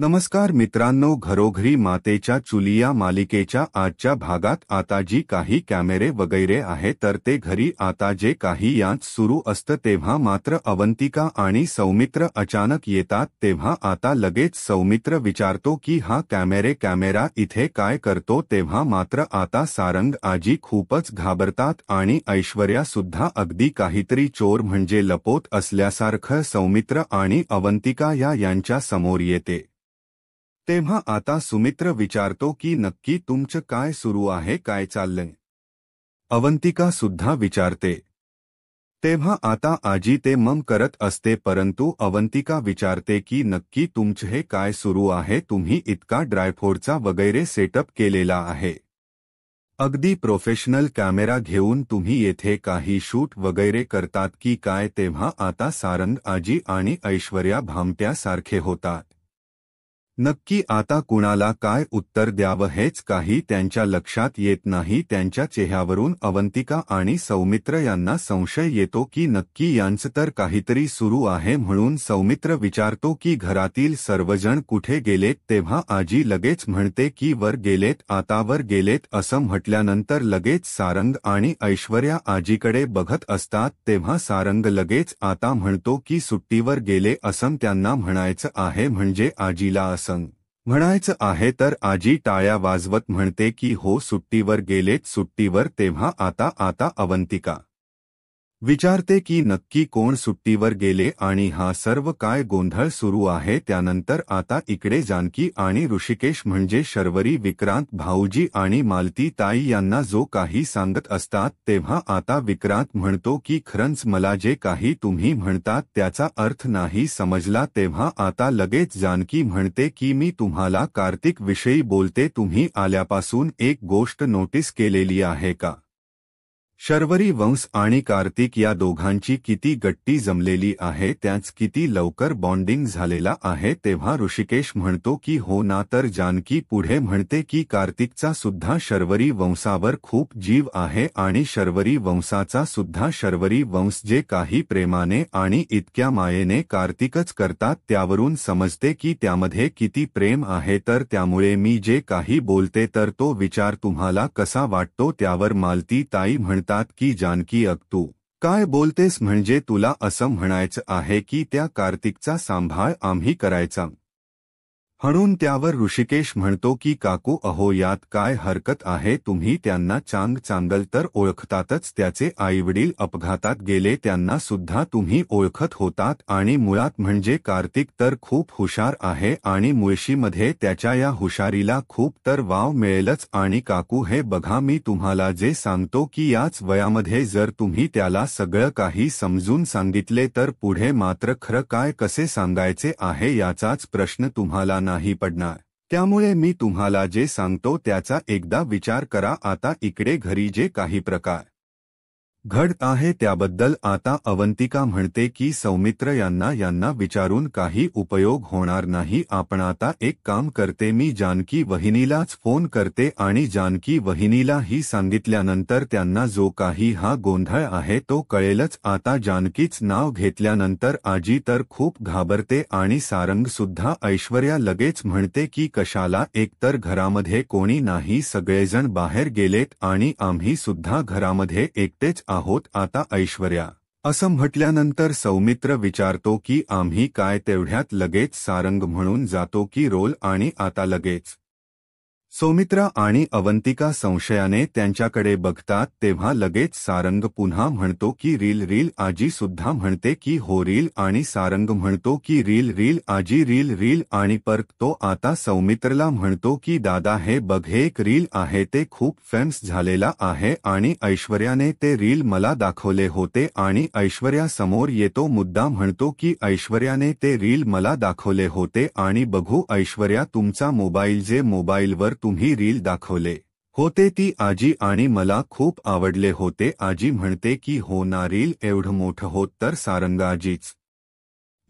नमस्कार मित्रांनो, घरोघरी मातेच्या चुली या मालिकेच्या आजच्या भागात आता जी काही कॅमेरे वगैरे आहे तर ते घरी आता जे काही यांच सुरू असतं तेव्हा मात्र अवंतिका आणि सौमित्र अचानक येतात। तेव्हा आता लगेच सौमित्र विचारतो की हा कॅमेरा इथे काय करतो। तेव्हा मात्र आता सारंग आजी खूपच घाबरतात आणि ऐश्वर्या सुद्धा अगदी काहीतरी चोर म्हणजे लपवत असल्यासारखं सौमित्र आणि अवंतिका यांच्या समोर येते। तेव्हा आता सुमित्र विचारतो की नक्की तुमचं काय सुरू आहे, काय चाललंय। अवंतिका सुद्धा विचारते। तेव्हा आता आजी ते मम करत असते, परंतु अवंतिका विचारते की नक्की तुमचं हे काय सुरू आहे, तुम्ही इतका ड्रायफ्रूटचा वगैरे सेटअप केलेला आहे, अगदी प्रोफेशनल कॅमेरा घेऊन तुम्ही येथे काही शूट वगैरे करतात की काय। तेव्हा आता सारंग आजी आणि ऐश्वर्या भामट्यासारखे होतात। नक्की आता कुणाला काय उत्तर द्यावं हेच काही त्यांच्या लक्षात येत नाही। त्यांच्या चेहऱ्यावरून अवंतिका आणि सौमित्र यांना संशय येतो की नक्की यांचं तर काहीतरी सुरू आहे। म्हणून सौमित्र विचारतो की घरातील सर्वजण कुठे गेलेत। तेव्हा आजी लगेच म्हणते की वर गेलेत, आता वर गेलेत असं म्हटल्यानंतर लगेच सारंग आणि ऐश्वर्या आजीकडे बघत असतात। तेव्हा सारंग लगेच आता म्हणतो की सुट्टीवर गेले असं त्यांना म्हणायचं आहे, म्हणजे आजीला असं म्हणायचं आहे। तर आजी टाळ्या वाजवत म्हणते की हो, सुट्टीवर गेलेत, सुट्टीवर। तेव्हा आता अवंतिका विचारते की नक्की कोण सुट्टीवर गेले आणि हा सर्व काय गोंधळ सुरू आहे। त्यानंतर आता इकडे जानकी आणि ऋषिकेश म्हणजे शर्वरी, विक्रांत भाऊजी आणि मालती ताई यांना जो काही सांगत असतात। तेव्हा आता विक्रांत म्हणतो की खरंच मला जे काही तुम्ही म्हणतात त्याचा अर्थ नाही समजला। तेव्हा आता लगेच जानकी म्हणते की मी तुम्हाला कार्तिक विषयी बोलते, तुम्ही आल्यापासून एक गोष्ट नोटीस केलेली आहे का? शर्वरी वंश आणि कार्तिक या दोघांची किती गट्टी जमलेली आहे, त्याच किती लवकर बॉन्डिंग झालेला आहे। तेव्हा ऋषिकेश म्हणतो की हो ना। तर जानकी पुढे म्हणते की कार्तिकचा सुद्धा शर्वरी वंशावर खूप जीव आहे आणि शर्वरी वंशाचा सुद्धा शर्वरी वंश जे काही प्रेमाने आणि इतक्या मायेने कार्तिकच करतात त्यावरून समजते की त्यामध्ये किती प्रेम आहे। तर त्यामुळे मी जे काही बोलते तर तो विचार तुम्हाला कसा वाटतो त्यावर मालती ताई म्हणतात की जानकी अग तू काय बोलतेस, म्हणजे तुला असं म्हणायचं आहे की त्या कार्तिकचा सांभाळ आम्ही करायचा म्हणून। त्यावर ऋषिकेश म्हणतो की काकू अहो यात काय हरकत आहे, तुम्ही त्यांना चांगल तर ओळखतातच, त्याचे आईवडील अपघातात गेले त्यांना सुद्धा तुम्ही ओळखत होतात आणि मुळात म्हणजे कार्तिक तर खूप हुशार आहे आणि मुळशीमध्ये त्याच्या या हुशारीला खूप तर वाव मिळेलच। आणि काकू हे बघा, मी तुम्हाला जे सांगतो की याच वयामध्ये जर तुम्ही त्याला सगळं काही समजून सांगितले तर पुढे मात्र खरं काय कसे सांगायचे आहे याचाच प्रश्न तुम्हाला नाही पडणार। त्यामुळे मी तुम्हाला जे सांगतो त्याचा एकदा विचार करा। आता इकडे घरी जे काही प्रकार घडत आहे त्याबद्दल आता अवंतिका म्हणते की सौमित्र यांना विचारून काही उपयोग होणार नाही। आपण आता एक काम करते, मी जानकी वहिनीलाच फोन करते आणि जानकी वहिनीला ही सांगितल्यानंतर त्यांना जो काही हा गोंधळ आहे तो कळेलच। आता जानकीच नाव घेतल्यानंतर आजी तर खूप घाबरते आणि सारंग सुद्धा। ऐश्वर्या लगेच म्हणते की कशाला, एकतर घरामध्ये कोणी नाही, सगळेजण बाहेर गेलेत आणि आम्ही सुद्धा घरामध्ये एकटेच आहोत। आता ऐश्वर्या असं म्हटल्यानंतर सौमित्र विचारतो की आम्ही काय? तेवढ्यात लगेच सारंग म्हणून जातो की रोल आणि आता लगेच सौमित्र आणि अवंतिका संशयाने त्यांच्याकडे बघतात। तेव्हा लगेच सारंग पुन्हा म्हणतो की रील आजी सुद्धा म्हणते की हो रील आणि सारंग म्हणतो की रील आजी रील आणि परत तो आता सौमित्रला म्हणतो की दादा हे बघ, हे एक रील आहे, ते खूप फेमस झालेला आहे आणि ऐश्वर्याने ते रील मला दाखवले होते। आणि ऐश्वर्या समोर येतो, मुद्दा म्हणतो की ऐश्वर्याने ते रील मला दाखवले होते आणि बघू ऐश्वर्या तुमचा मोबाईल, जे मोबाईलवर तुम्ही रील दाखवले होते ती आजी आणि मला खूप आवडले होते। आजी म्हणते की हो ना, रील एवढं मोठं होत तर सारंग आजीच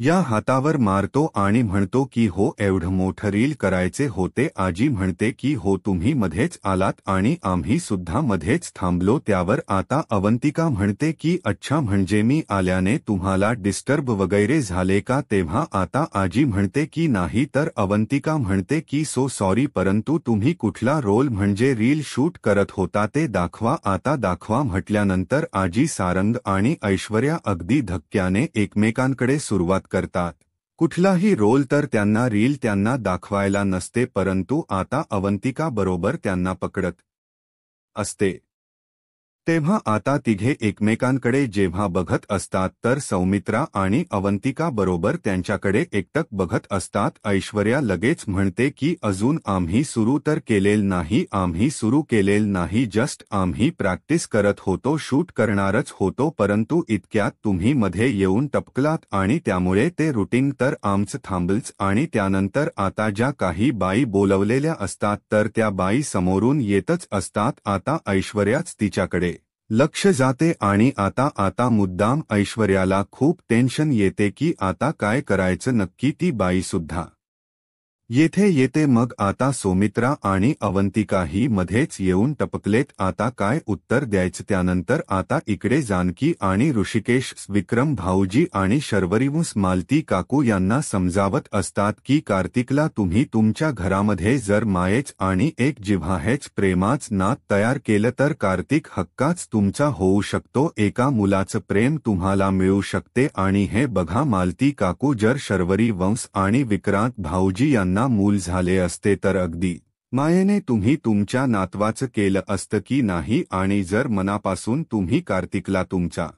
या हातावर मारतो आणि म्हणतो की हो एवढं मोठं रील करायचे होते. आजी म्हणते की हो तुम्ही मध्येच आलात आणि आम्ही सुद्धा मध्येच थांबलो. त्यावर आता अवंतिका म्हणते की अच्छा म्हणजे मी आल्याने तुम्हाला डिस्टर्ब वगैरे झाले का. तेव्हा आता आजी म्हणते की नाही. तर अवंतिका म्हणते की सो सॉरी परंतु तुम्ही कुठला रोल म्हणजे रील शूट करत होता ते दाखवा, आता दाखवा म्हटल्यानंतर आजी सारंग आणि ऐश्वर्या अगदी धक्क्याने एकमेकांकडे सुरुवात करतात. कुठलाही रोल तर त्यांना रील त्यांना दाखवायला नसते परंतु आता अवंतिका बरोबर त्यांना पकडत असते. तेव्हा आता तिघे एकमेकांकडे जेव्हा बघत असतात तर सौमित्रा आणि अवंतिका बरोबर त्यांच्याकडे एकटक बघत असतात. ऐश्वर्या लगेच म्हणते की अजून आम्ही सुरू तर केलेल नाही, आम्ही सुरू केलेल नाही, जस्ट आम्ही प्रॅक्टिस करत होतो, शूट करणारच होतो परंतु इतक्यात तुम्ही मध्ये येऊन टपकलात आणि त्यामुळे ते रुटीन तर आमचं थांबलंच. आणि त्यानंतर आता ज्या काही बाई बोलवलेल्या असतात तर त्या बाई समोरून येतच असतात. आता ऐश्वर्याच तिच्याकडे लक्ष जाते आणि आता मुद्दाम ऐश्वर्याला खूप टेन्शन येते की आता काय करायचं नक्की. ती बाई सुद्धा येथे येते. मग आता सौमित्रा आणि अवंतिकाही मध्येच येऊन टपकलेत. आता काय उत्तर द्यायचं. त्यानंतर आता इकडे जानकी आणि ऋषिकेश विक्रम भाऊजी आणि शर्वरीवंश मालती काकू यांना समजावत असतात की कार्तिकला तुम्ही तुमच्या घरामध्ये जर मायेच आणि एक जिव्हाळ्याच प्रेमाच नात तयार केलं तर कार्तिक हक्काच तुमचा होऊ शकतो, एका मुलाचं प्रेम तुम्हाला मिळू शकते. आणि हे बघा मालती काकू जर शर्वरी वंश आणि विक्रांत भाऊजी यांना मूल झाले असते तर अगदी मायेने तुम्ही तुमच्या नातवाचं केलं असतं की नाही. आणि जर मनापासून तुम्ही कार्तिकला तुमचा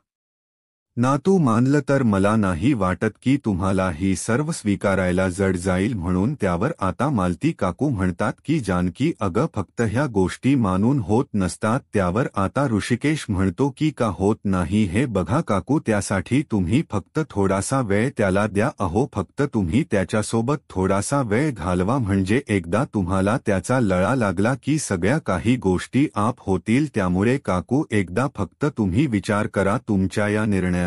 नातू मानलं तर मला नाही वाटत की तुम्हाला ही सर्व स्वीकारायला जड जाईल. म्हणून त्यावर आता मालती काकू म्हणतात की जानकी अगं फक्त ह्या गोष्टी मानून होत नसतात. त्यावर आता ऋषिकेश म्हणतो की का होत नाही हे बघा काकू, त्यासाठी तुम्ही फक्त थोडासा वेळ त्याला द्या. अहो फक्त तुम्ही त्याच्यासोबत थोडासा वेळ घालवा म्हणजे एकदा तुम्हाला त्याचा लळा लागला की सगळ्या काही गोष्टी आप होतील. त्यामुळे काकू एकदा फक्त तुम्ही विचार करा, तुमच्या या निर्णयाने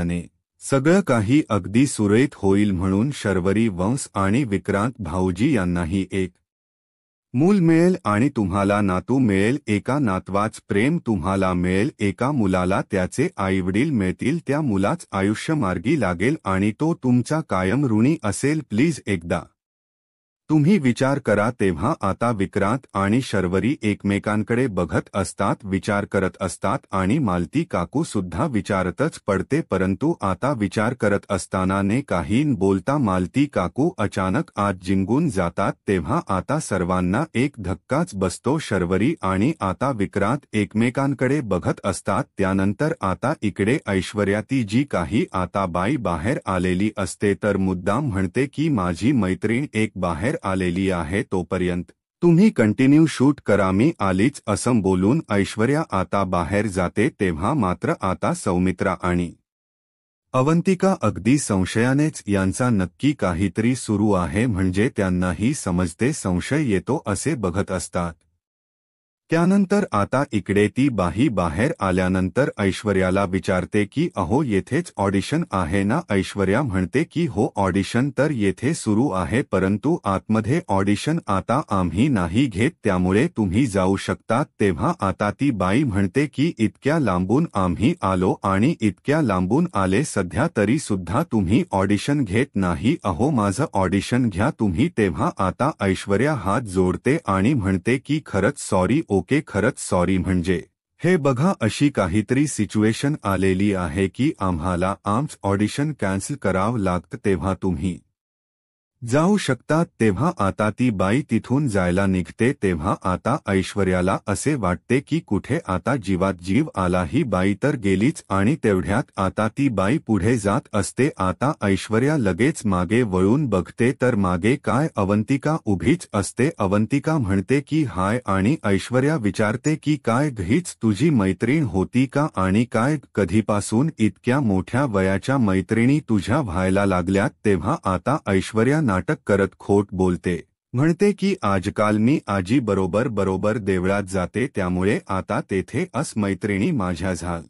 सगळं काही अगदी सुरळीत होईल. म्हणून शर्वरी वंश आणि विक्रांत भाऊजी यांनाही एक मूल मिळेल आणि तुम्हाला नातू मिळेल. एका नातवाच प्रेम तुम्हाला मिळेल, एका मुलाला त्याचे आईवडील मिळतील, त्या मुलाच आयुष्य मार्गी लागेल आणि तो तुमचा कायम ऋणी असेल. प्लीज एकदा तुम्ही विचार करा. तेव्हा आता विक्रांत आणि शर्वरी एकमेकांकडे बघत असतात, विचार करत असतात आणि मालती काकू सुद्धा विचारतच पडते. परंतु आता विचार करत असताना ने काही न बोलता मालती काकू अचानक आत जिंकून जातात. तेव्हा आता सर्वांना एक धक्काच बसतो. शर्वरी आणि आता विक्रांत एकमेकांकडे बघत असतात. त्यानंतर आता इकडे ऐश्वर्या ती जी काही आता बाई बाहेर आलेली असते तर मुद्दाम म्हणते की माझी मैत्रीण एक बाहेर आलेली आहे, तोपर्यंत तुम्ही कंटिन्यू शूट करा, मी आलीच असं बोलून ऐश्वर्या आता बाहेर जाते. तेव्हा मात्र आता सौमित्रा आणि अवंतिका अगदी संशयानेच यांचा नक्की काहीतरी सुरू आहे म्हणजे त्यांनाही समजते, संशय येतो असे बघत असतात. त्यानंतर आता इकडे ती बाई बाहेर आल्यानंतर ऐश्वर्याला विचारते की अहो येथेच ऑडिशन आहे ना. ऐश्वर्या म्हणते की हो ऑडिशन तर येथे सुरू आहे परंतु आतमध्ये ऑडिशन आता आम्ही नाही घेत, त्यामुळे तुम्ही जाऊ शकतात. तेव्हा आता ती बाई म्हणते की इतक्या लांबून आम्ही आलो आणि इतक्या लांबून आले सध्या तरी सुद्धा तुम्ही ऑडिशन घेत नाही. अहो माझं ऑडिशन घ्या तुम्ही. तेव्हा आता ऐश्वर्या हात जोडते आणि म्हणते की खरंच सॉरी, ओके खरंच सॉरी. म्हणजे हे बघा अशी काहीतरी सिच्युएशन आलेली आहे की आम्हाला आमचं ऑडिशन कॅन्सल करावं लागतं, तेव्हा तुम्ही जाऊ शकतात. तेव्हा आता ती बाई तिथून जायला निघते. तेव्हा आता ऐश्वर्याला असे वाटते की कुठे आता जीवात जीव आला, ही बाई तर गेलीच. आणि तेवढ्यात आता ती बाई पुढे जात असते. आता ऐश्वर्या लगेच मागे वळून बघते तर मागे काय अवंतिका उभीच असते. अवंतिका म्हणते की हाय आणि ऐश्वर्या विचारते की काय हीच तुझी मैत्रीण होती का आणि काय कधीपासून इतक्या मोठ्या वयाच्या मैत्रिणी तुझ्या व्हायला लागल्यात. तेव्हा आता ऐश्वर्या नाटक करत खोट बोलते, म्हणते की आजकाल मी आजी बरोबर देवळात जाते त्यामुळे आता तेथे मैत्रिणी माझ्या झाल.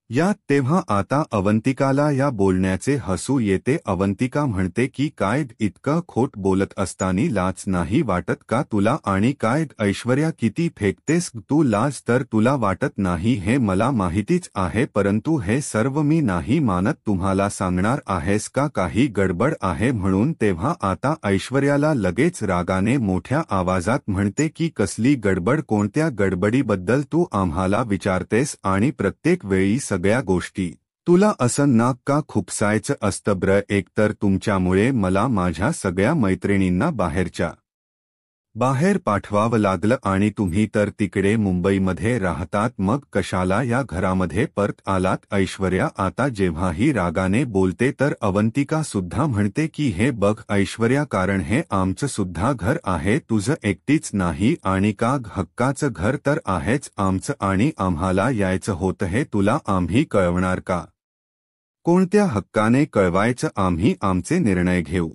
या तेव्हा आता अवंतिकाला या बोलण्याचे हसू येते. अवंतिका म्हणते की काय इतकं खोट बोलत असतानी लाज नाही वाटत का तुला? आणि काय ऐश्वर्या किती फेकतेस तू? लाज तर तुला वाटत नाही हे मला माहितीच आहे, परंतु हे सर्व मी नाही मानत. तुम्हाला सांगणार आहेस का काही गडबड आहे म्हणून? तेव्हा आता ऐश्वर्याला लगेच रागाने मोठ्या आवाजात म्हणते की कसली गडबड? कोणत्या गडबडीबद्दल तू आम्हाला विचारतेस? आणि प्रत्येक वेळी सगळ्या गोष्टी तुला असं नाक का खुपसायचं असतं ब्र? एकतर तुमच्यामुळे मला माझ्या सगळ्या मैत्रिणींना बाहेर पाठवावं लागलं आणि तुम्ही तर तिकडे मुंबईमध्ये राहतात, मग कशाला या घरामध्ये परत आलात? ऐश्वर्या आता जेव्हाही रागाने बोलते तर अवंतिका सुद्धा म्हणते की हे बघ ऐश्वर्या, कारण हे आमचं सुद्धा घर आहे, तुझं एकटीच नाही. आणि का हक्काचं घर तर आहेच आमचं आणि आम्हाला यायचं होतं हे तुला आम्ही कळवणार का? कोणत्या हक्काने कळवायचं? आम्ही आमचे निर्णय घेऊ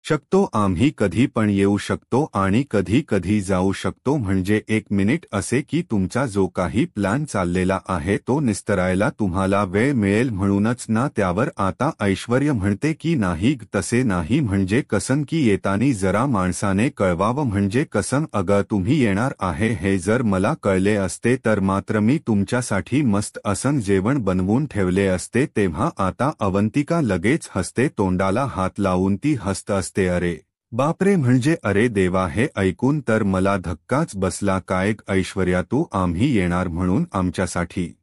शकतो, आम्ही कधी पण येऊ शकतो आणि कधी कधी जाऊ शकतो. म्हणजे एक मिनिट, असे की तुमचा जो काही प्लॅन चाललेला आहे तो निस्तरायला तुम्हाला वेळ मिळेल म्हणूनच ना? त्यावर आता ऐश्वर्य म्हणते की नाही तसे नाही. म्हणजे कसन? की येतानी जरा माणसाने कळवावं. म्हणजे कसन? अगं तुम्ही येणार आहे हे जर मला कळले असते तर मात्र मी तुमच्यासाठी मस्त असन जेवण बनवून ठेवले असते. तेव्हा आता अवंतिका लगेच हसते, तोंडाला हात लावून ती हसत असते. अरे बापरे, म्हणजे अरे देवा, हे ऐकून तर मला धक्काच बसला. काय ऐश्वर्या, तू आम्ही येणार म्हणून आमच्यासाठी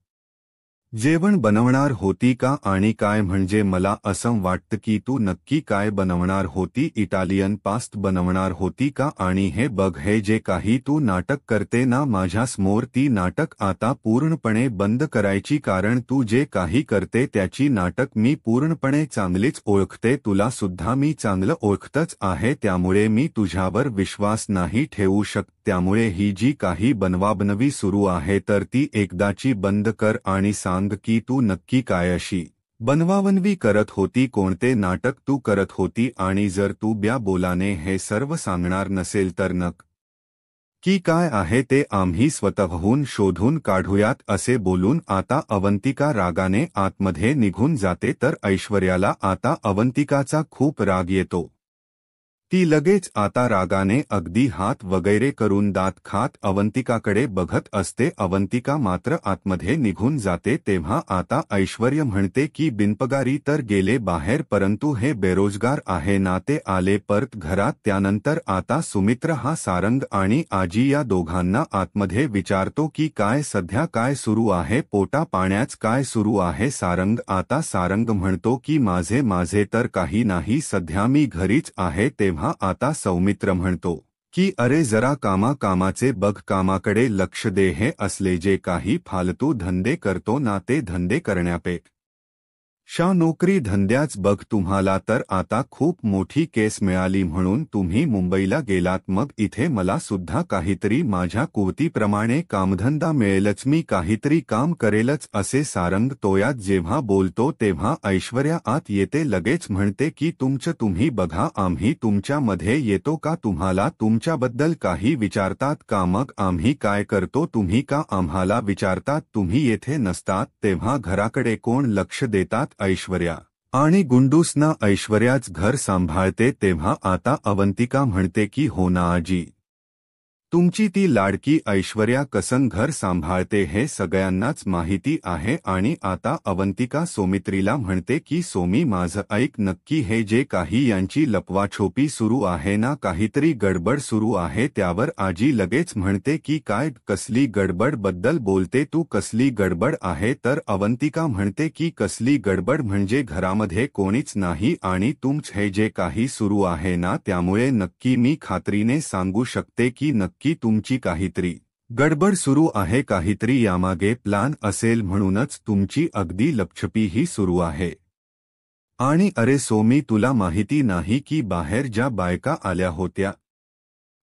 जेवण बनवणार होती का? आणि काय म्हणजे मला असं वाटतं की तू नक्की काय बनवणार होती? इटालियन पास्त बनवणार होती का? आणि हे बघ, हे जे काही तू नाटक करते ना माझ्यासमोर, ती नाटक आता पूर्णपणे बंद करायची, कारण तू जे काही करते त्याची नाटक मी पूर्णपणे चांगलीच ओळखते. तुला सुद्धा मी चांगलं ओळखतच आहे, त्यामुळे मी तुझ्यावर विश्वास नाही ठेवू शकत. त्यामुळे ही जी काही बनवाबनवी सुरू आहे तर ती एकदाची बंद कर आणि सांग की तू नक्की काय अशी बनवाबनवी करत होती, कोणते नाटक तू करत होती? आणि जर तू ब्या बोलाने हे सर्व सांगणार नसेल तर की काय आहे ते आम्ही स्वतःहून शोधून काढूयात. असे बोलून आता अवंतिका रागाने आतमध्ये निघून जाते. तर ऐश्वर्याला आता अवंतिकाचा खूप राग येतो. ती लगेच आता रागाने अगदी हात वगैरे करून दात खात अवंतिकाकडे बघत असते. अवंतिका मात्र आतमध्ये निघून जाते. तेव्हा आता ऐश्वर्य म्हणते की बिनपगारी तर गेले बाहेर, परंतु हे बेरोजगार आहे ना, ते आले परत घरात. त्यानंतर आता सुमित्र हा सारंग आणि आजी या दोघांना आतमध्ये विचारतो की काय सध्या काय सुरू आहे, पोटा पाण्याच काय सुरू आहे? सारंग म्हणतो की माझे तर काही नाही, सध्या मी घरीच आहे. तेव्हा आता सौमित्र म्हणतो की अरे जरा कामाचे बघ, कामाकडे लक्ष दे. हे असले जे काही फालतू धंदे करतो ना ते धंदे करण्यापेक्षा नोकरी धंद्याच बघ. तुम्हाला तर आता खूप मोठी केस मिळाली म्हणून तुम्ही मुंबईला गेलात, मग इथे मला सुद्धा काहीतरी माझ्या कुवतीप्रमाणे कामधंदा मिळेलच, मी काहीतरी काम करेलच. असे सारंग तोयात जेव्हा बोलतो तेव्हा ऐश्वर्या आत येते. लगेच म्हणते की तुम्ही बघा, आम्ही तुमच्यामध्ये येतो का? तुम्हाला तुमच्याबद्दल काही विचारतात का? मग आम्ही काय करतो तुम्ही का आम्हाला विचारतात? तुम्ही येथे नसतात तेव्हा घराकडे कोण लक्ष देतात? ऐश्वर्या आणि गुंडूसना ऐश्वर्याच घर सांभाळते. तेव्हा आता अवंतिका म्हणते की हो ना आजी, तुमची ती लाडकी ऐश्वर्या कसन घर सांभाळते हे सगळ्यांनाच माहिती आहे. आणि आता अवंतिका सौमित्रीला म्हणते की सोमी माझं ऐक, नक्की हे जे काही यांची लपवाछोपी सुरू आहे ना, काहीतरी गडबड सुरू आहे. त्यावर आजी लगेच म्हणते की काय कसली गडबड बद्दल बोलते तू, कसली गडबड आहे? तर अवंतिका म्हणते की कसली गडबड म्हणजे घरामध्ये कोणीच नाही आणि हे जे काही सुरू आहे ना त्यामुळे नक्की मी खात्रीने सांगू शकते की नक्की तुमची काहीतरी गडबड सुरू आहे, काहीतरी यामागे प्लान असेल म्हणूनच तुमची अगदी लपछपी ही सुरू आहे. आणि अरे सोमी, तुला माहिती नाही की बाहेर ज्या बायका आल्या होत्या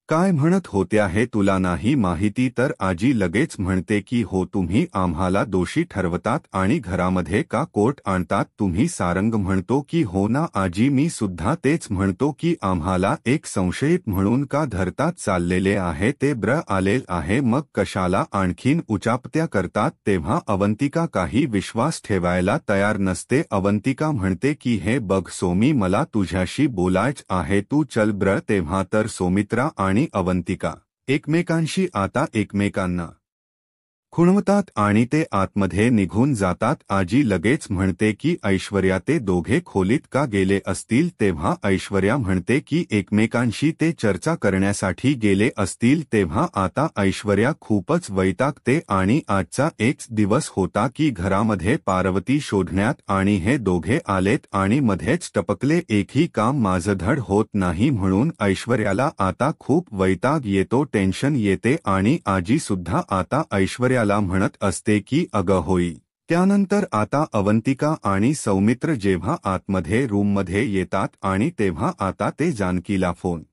काय म्हणत होत्या हे तुला नाही माहिती? तर आजी लगेच म्हणते की हो, तुम्ही आम्हाला दोषी ठरवतात आणि घरामध्ये का कोर्ट आणतात तुम्ही? सारंग म्हणतो की हो ना आजी, मी सुद्धा तेच म्हणतो की आम्हाला एक संशयित म्हणून का धरतात? चाललेले आहे ते आलेल आहे, मग कशाला आणखीन उचापत्या करतात? तेव्हा अवंतिका काही विश्वास ठेवायला तयार नसते. अवंतिका म्हणते की हे बघ सोमी, मला तुझ्याशी बोलायच आहे, तू चल तेव्हा तर सौमित्रा आणि अवंतिका एकमेकांशी आता एकमेकांना खुणवतात आणि ते आतमध्ये निघून जातात. आजी लगेच म्हणते की ऐश्वर्या, ते दोघे खोलीत का गेले असतील? तेव्हा ऐश्वर्या म्हणते की एकमेकांशी ते चर्चा करण्यासाठी गेले असतील. तेव्हा आता ऐश्वर्या खूपच वैतागते आणि आजचा एक दिवस होता की घरामध्ये पार्वती शोधण्यात आणि हे दोघे आलेत आणि मध्येच टपकले. एकही काम माझं धड होत नाही म्हणून ऐश्वर्याला आता खूप वैताग येतो, टेन्शन येते आणि आजी सुद्धा आता ऐश्वर्याला म्हणत असते की अगं होई. त्यानंतर आता अवंतिका आणि सौमित्र जेव्हा आतमध्ये रूममध्ये येतात आणि तेव्हा आता ते जानकीला फोन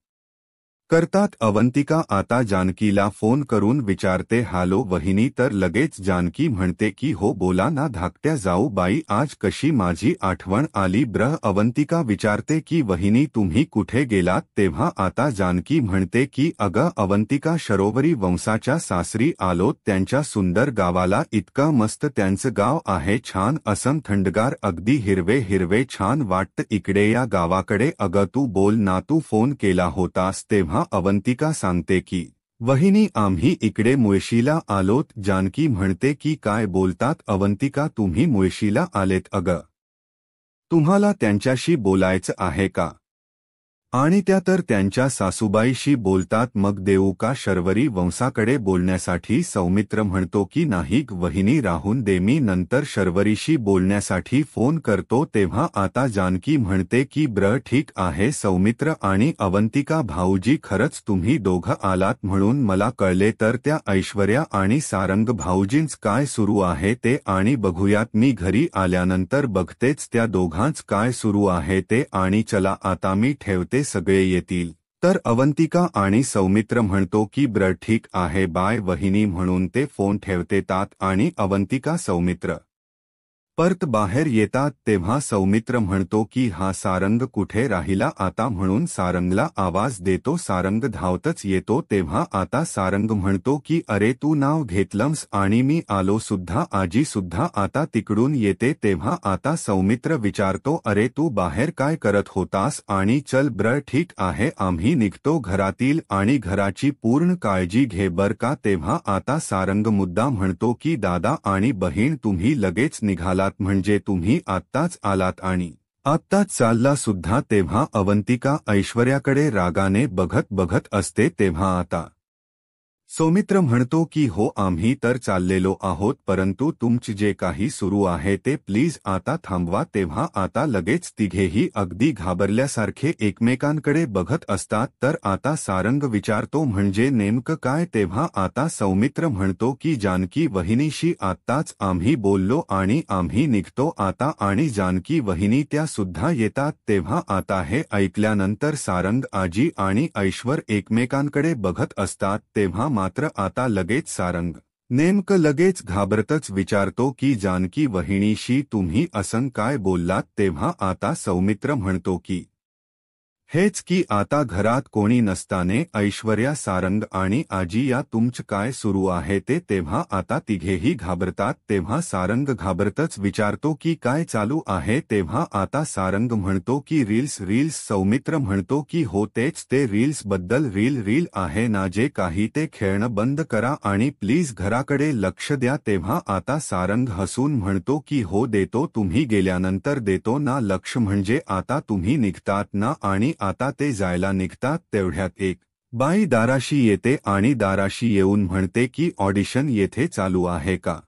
करतात. अवंतिका आता जानकीला फोन करून विचारते, हॅलो वहिनी? तर लगेच जानकी म्हणते की हो बोला ना धाकट्या जाऊ बाई, आज कशी माझी आठवण आली? अवंतिका विचारते की वहिनी तुम्ही कुठे गेलात? तेव्हा आता जानकी म्हणते की अगं अवंतिका, शरोवरी वंशाच्या सासरी आलोत, त्यांच्या सुंदर गावाला. इतकं मस्त त्यांचं गाव आहे, छान असं थंडगार, अगदी हिरवे हिरवे, छान वाटतं इकडे या गावाकडे. अगं तू बोल ना, तू फोन केला होतास? तेव्हा अवंतिका सांगते की वहिनी आम्ही इकडे मुळशीला आलोत. जानकी म्हणते की काय बोलतात अवंतिका, तुम्ही मुळशीला आलेत? अगं तुम्हाला त्यांच्याशी बोलायचं आहे का? आणि त्या तर त्यांच्या सासूबाईशी बोलतात, मग देऊ का शर्वरी वंशाकडे बोलण्यासाठी? सौमित्र म्हणतो की नाही वहिनी, राहून दे, मी नंतर शर्वरीशी बोलण्यासाठी फोन करतो. तेव्हा आता जानकी म्हणते की ठीक आहे सौमित्र आणि अवंतिका भाऊजी, खरंच तुम्ही दोघं आलात म्हणून मला कळले. तर त्या ऐश्वर्या आणि सारंग भाऊजींच काय सुरू आहे ते आणि बघूयात, मी घरी आल्यानंतर बघतेच त्या दोघांच काय सुरू आहे ते. आणि चला आता मी ठेवते, सगळे येतील. तर अवंतिका आणि सौमित्र म्हणतो की ठीक आहे बाय वहिनी म्हणून ते फोन ठेवतात आणि अवंतिका सौमित्र परत बाहेर येतात. तेव्हा सौमित्र म्हणतो की हा सारंग कुठे राहिला आता म्हणून सारंगला आवाज देतो. सारंग धावतच येतो. तेव्हा आता सारंग म्हणतो की अरे तू नाव घेतलंस आणि मी आलो सुद्धा. आजी सुद्धा आता तिकडून येते. तेव्हा आता सौमित्र विचारतो, अरे तू बाहेर काय करत होतास? आणि चल ठीक आहे, आम्ही निघतो घरातील आणि घराची पूर्ण काळजी घे बर का. तेव्हा आता सारंग मुद्दा म्हणतो की दादा आणि बहीण तुम्ही लगेच निघाला म्हणजे तुम्ही आत्ताच आलात आणि आत्ताच चालला सुद्धा. तेव्हा अवंतिका ऐश्वर्याकडे रागाने बघत बघत असते. तेव्हा आता सौमित्र म्हणतो की हो आम्ही तर चाललेलो आहोत, परंतु तुमचे जे काही सुरू आहे ते प्लीज आता थांबवा. तेव्हा आता लगेच तिघेही अगदी घाबरल्यासारखे एकमेकांकडे बघत असतात. तर आता सारंग विचारतो म्हणजे नेमकं काय? तेव्हा आता सौमित्र म्हणतो की जानकी वहिनीशी आत्ताच आम्ही बोललो आणि आम्ही निघतो आता. आणि जानकी वहिनी त्या सुद्धा येतात. तेव्हा आता हे ऐकल्यानंतर सारंग, आजी आणि ऐश्वर एकमेकांकडे बघत असतात. तेव्हा मात्र आता लगेच सारंग नेमकं लगेच घाबरतच विचारतो की जानकी वहिनीशी तुम्ही असं काय बोललात? तेव्हा आता सौमित्र म्हणतो की हेच की आता घरात कोणी नसताने ऐश्वर्या, सारंग आणि आजी या तुमचं काय सुरू आहे ते? तेव्हा आता तिघेही घाबरतात. तेव्हा सारंग घाबरतच विचारतो की काय चालू आहे? तेव्हा आता सारंग म्हणतो की रील्स. सौमित्र म्हणतो की हो तेच ते रील्स बद्दल. रील आहे ना जे काही ते खेळणं बंद करा आणि प्लीज घराकडे लक्ष द्या. तेव्हा आता सारंग हसून म्हणतो की हो देतो, तुम्ही गेल्यानंतर देतो ना लक्ष. म्हणजे आता तुम्ही निघतात ना? आणि आता ते जायला निघतात तेवढ्यात एक बाई दाराशी येते आणि दाराशी येऊन म्हणते की ऑडिशन येथे चालू आहे का?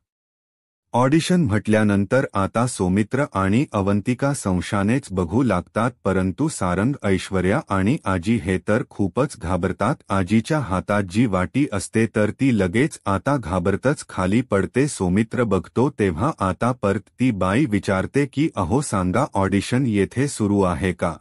ऑडिशन म्हटल्यानंतर आता सौमित्र आणि अवंतिका संशयानेच बघू लागतात, परंतु सारंग, ऐश्वर्या आणि आजी हे तर खूपच घाबरतात. आजीच्या हातात जी वाटी असते तर ती लगेच आता घाबरतच खाली पडते. सौमित्र बघतो तेव्हा आता परत ती बाई विचारते की अहो सांगा, ऑडिशन येथे सुरू आहे का?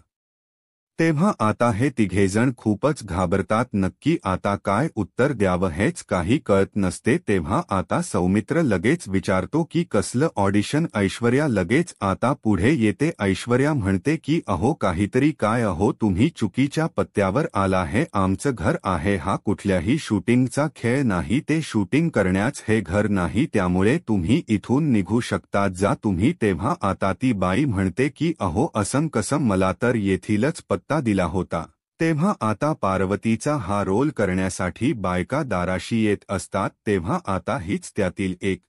तेव्हा आता हे तिघेजण खूपच घाबरतात. नक्की आता काय उत्तर द्यावं हेच काही कळत नसते. तेव्हा आता सौमित्र लगेच विचारतो की कसलं ऑडिशन. ऐश्वर्या लगेच आता पुढे येते. ऐश्वर्या म्हणते की अहो काहीतरी काय अहो, तुम्ही चुकीच्या पत्त्यावर आला. हे आमचं घर आहे, हा कुठल्याही शूटिंगचा खेळ नाही. ते शूटिंग करण्याच हे घर नाही, त्यामुळे तुम्ही इथून निघू शकता, जा तुम्ही. तेव्हा आता ती बाई म्हणते की अहो असं कसं, मला तर येथीलच पत्ता दिला होता. तेव्हा आता पार्वतीचा हा रोल करण्यासाठी बायका दाराशी येत असतात. तेव्हा आता हीच त्यातील एक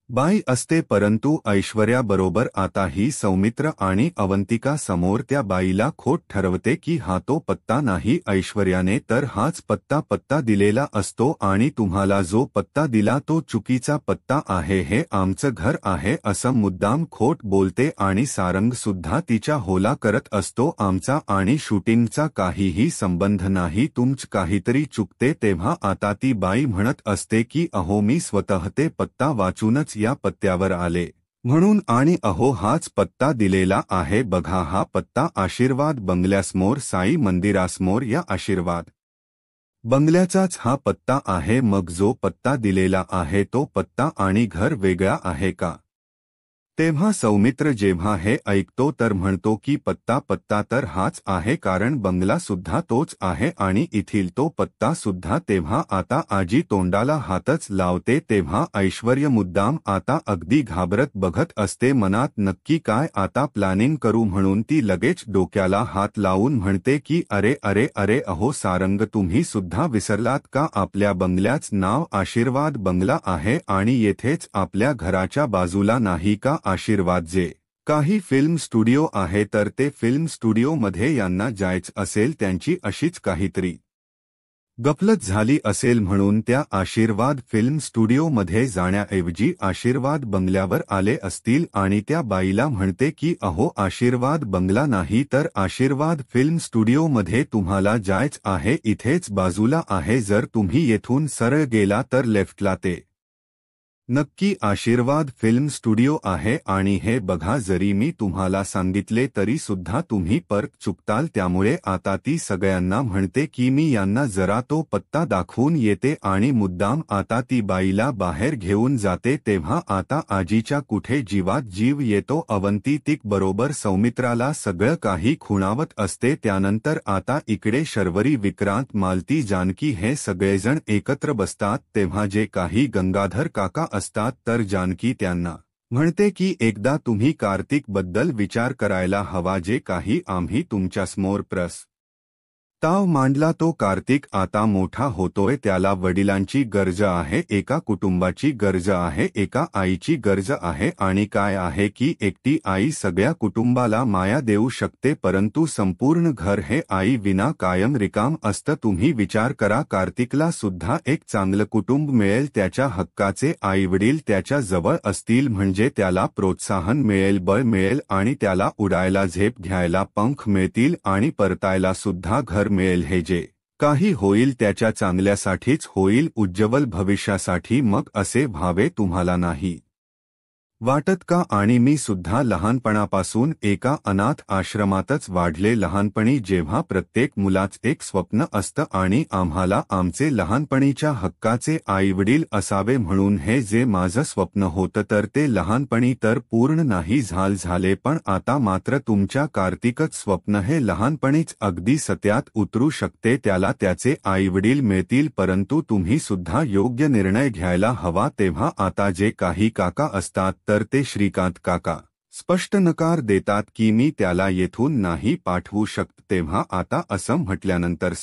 बाई असते. परंतु ऐश्वर्याबरोबर आता ही सौमित्र आणि अवंतिका समोर त्या बाईला खोट ठरवते की हा तो पत्ता नाही. ऐश्वर्याने तर हाच पत्ता दिलेला असतो आणि तुम्हाला जो पत्ता दिला तो चुकीचा पत्ता आहे, हे आमचं घर आहे असं मुद्दाम खोट बोलते. आणि सारंग सुद्धा तिच्या होला करत असतो, आमचा आणि शूटिंगचा काहीही संबंध नाही, तुमच काहीतरी चुकते. तेव्हा आता ती बाई म्हणत असते की अहो मी स्वतः ते पत्ता वाचूनच या पत्त्यावर आले म्हणून, आणि अहो हाच पत्ता दिलेला आहे बघा, हा पत्ता आशीर्वाद बंगल्यासमोर, साई मंदिरासमोर या आशीर्वाद बंगल्याचाच हा पत्ता आहे. मग जो पत्ता दिलेला आहे तो पत्ता आणि घर वेगळा आहे का? तेव्हा सौमित्र जेव्हा हे ऐकतो तर म्हणतो की पत्ता तर हाच आहे, कारण बंगला सुद्धा तोच आहे आणि इथील तो पत्ता सुद्धा. तेव्हा आता आजी तोंडाला हातच लावते. तेव्हा ऐश्वर्य मुद्दाम आता अगदी घाबरत बघत असते मनात, नक्की काय आता प्लॅनिंग करू. म्हणून ती लगेच डोक्याला हात लावून म्हणते की अरे अरे अरे, अहो सारंग तुम्ही सुद्धा विसरलात का? आपल्या बंगल्याच नाव आशीर्वाद बंगला आहे आणि येथेच आपल्या घराच्या बाजूला नाही का आशीर्वाद? जे काही फिल्म स्टुडिओ आहे तर ते फिल्म स्टुडिओमध्ये यांना जायचं असेल, त्यांची अशीच काहीतरी गफलत झाली असेल म्हणून त्या आशीर्वाद फिल्म स्टुडिओमध्ये जाण्याऐवजी आशीर्वाद बंगल्यावर आले असतील. आणि त्या बाईला म्हणते की अहो आशीर्वाद बंगला नाही तर आशीर्वाद फिल्म स्टुडिओमध्ये तुम्हाला जायचं आहे, इथेच बाजूला आहे, जर तुम्ही येथून सरळ गेला तर लेफ्टला ते नक्की आशीर्वाद फिल्म स्टुडिओ आहे. आणि हे बघा, जरी मी तुम्हाला सांगितले तरी सुद्धा तुम्ही परत चुकताल. त्यामुळे आता ती सगळ्यांना म्हणते की मी यांना जरा तो पत्ता दाखवून येते आणि मुद्दाम आता ती बाईला बाहेर घेऊन जाते. तेव्हा आता आजीच्या कुठे जीवात जीव येतो. अवंती तिक बरोबर सौमित्राला सगळं काही खुणावत असते. त्यानंतर आता इकडे शर्वरी, विक्रांत, मालती, जानकी हे सगळेजण एकत्र बसतात. तेव्हा जे काही गंगाधर काका असतात तर जानकी त्यांना म्हणते की एकदा तुम्ही कार्तिक बद्दल विचार करायला हवा, जे काही आम्ही तुमच्यासमोर ताव मांडला तो कार्तिक आता मोठा होतोय, त्याला वडिलांची गरज आहे, एका कुटुंबाची गरज आहे, एका आईची गरज आहे. आणि काय आहे की एकटी आई सगळ्या कुटुंबाला माया देऊ शकते, परंतु संपूर्ण घर हे आई विना कायम रिकाम असतं. तुम्ही विचार करा, कार्तिकला सुद्धा एक चांगलं कुटुंब मिळेल, त्याच्या हक्काचे आईवडील त्याच्या जवळ असतील, म्हणजे त्याला प्रोत्साहन मिळेल, बळ मिळेल आणि त्याला उडायला, झेप घ्यायला पंख मिळतील आणि परतायला सुद्धा घर मिळेल. हे जे काही होईल त्याच्या चांगल्यासाठीच होईल, उज्ज्वल भविष्यासाठी. मग असे व्हावे तुम्हाला नाही वाटत का? आणि मी सुद्धा लहानपणापासून एका अनाथ आश्रमातच वाढले. लहानपणी जेव्हा प्रत्येक मुलाच एक स्वप्न असतं आणि आम्हाला आमचे लहानपणीच्या हक्काचे आईवडील असावे, म्हणून हे जे माझं स्वप्न होतं तर ते लहानपणी तर पूर्ण नाही झाले, पण आता मात्र तुमच्या कार्तिकच स्वप्न हे लहानपणीच अगदी सत्यात उतरू शकते. त्याला त्याचे आईवडील मिळतील, परंतु तुम्ही सुद्धा योग्य निर्णय घ्यायला हवा. तेव्हा आता जे काही काका असतात तर ते श्रीकांत काका स्पष्ट नकार देतात की मी त्याला येथून नाही पाठवू शकत. तेव्हा आता असं म्हटल्यानंतर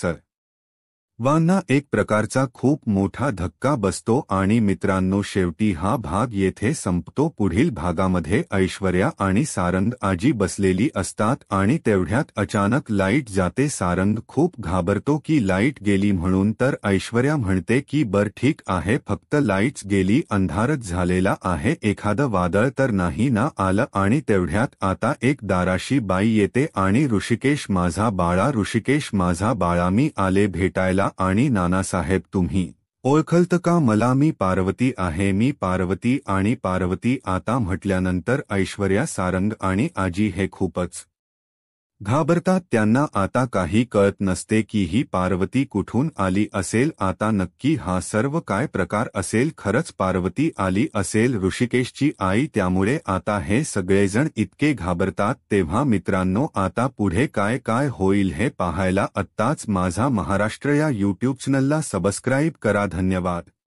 वांना एक प्रकारचा खूप मोठा धक्का बसतो. आणि मित्रांनो, शेवटी हा भाग येथे संपतो. पुढील भागामध्ये ऐश्वर्या आणि सारंग आजी बसलेली असतात आणि तेवढ्यात अचानक लाईट जाते. सारंग खूप घाबरतो की लाईट गेली म्हणून, तर ऐश्वर्या म्हणते की बर ठीक आहे, फक्त लाईट्स गेली, अंधारच झालेला आहे, एखादं वादळ तर नाही ना आलं. आणि तेवढ्यात आता एक दाराशी बाई येते आणि ऋषिकेश माझा बाळा, ऋषिकेश माझा बाळा, मी आले भेटायला. आणि नानासाहेब तुम्ही ओळखलत का मला? मी पार्वती आहे, मी पार्वती. आणि पार्वती आता म्हटल्यानंतर ऐश्वर्या, सारंग आणि आजी हे खूपच घाबरतात. त्यांना आता काही कळत नसते की ही पार्वती कुठून आली असेल. आता नक्की हा सर्व काय प्रकार असेल. खरंच पार्वती आली असेल ऋषिकेशची आई, त्यामुळे आता हे सगळेजण इतके घाबरतात. तेव्हा मित्रांनो, आता पुढे काय काय होईल हे पाहायला आत्ताच माझा महाराष्ट्र या यूट्यूब चॅनलला सबस्क्राईब करा. धन्यवाद.